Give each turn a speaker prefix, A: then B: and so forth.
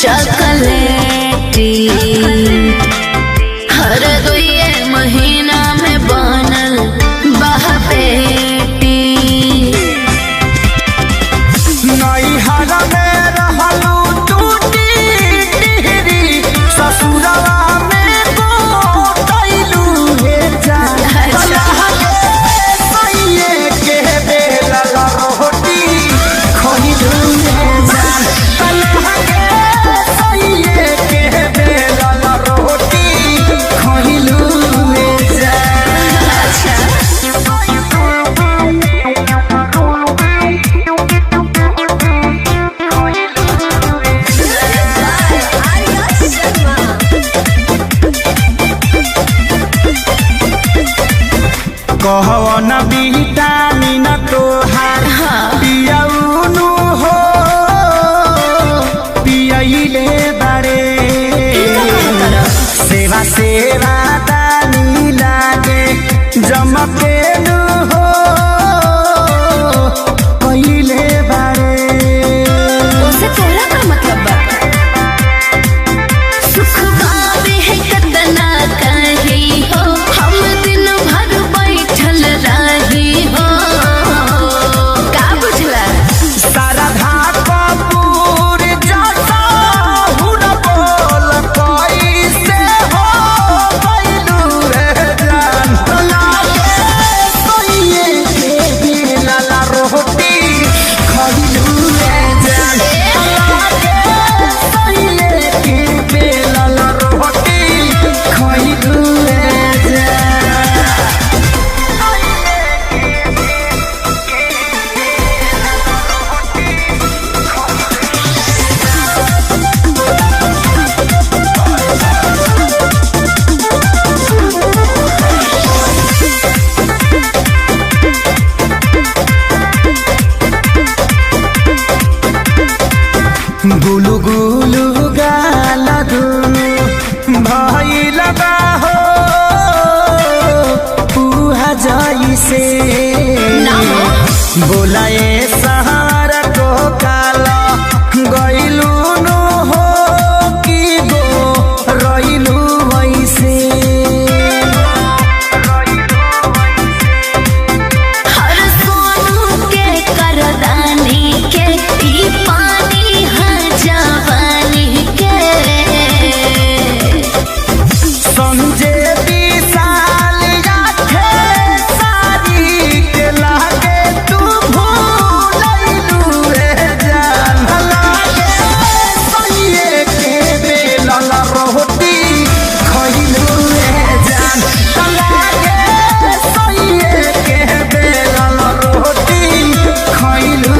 A: चॉकलेटी हर दुए महीना में बनल बहपेटी
B: नैहरा में रहलू टूटी टिहरी ससुरवा में गोटैलू हे जान सैये के बेलल रोटी खइलू हे जान सैये के बेलल रोटी खइलू हे कहवन विटामिन तोहार पियौनु हो पियैले बारे सेवा सेवा दानी लागे जमकेनु हो कहिले बारे
A: उसे तोरा का मतलब बा सुख बाबे है कतना कही हो हम दिन भर बैठल रही हो का बुझला
B: शारदा कपूर जटा हुन बोल कैसे हो बैलू रे जान सैये के बेलल रोटी खइलू रे जान सैये के बेलल रोटी खइलू रे जान गुलु गुलु गाल दुनु भइल बा हो पुहा जइसे
A: ना हो
B: बोलाए सहार को काला गइलू नु हो कि गो रइलू वैसे
A: हर सोनू के करदानी के ई पानी है जवानी के
B: समझे विशाल आखे सारी के लागे तू भूलैलू रे जान लागे सैये के बेलल रोटी खइलू रे जान लागे सैये के बेलल रोटी खइलू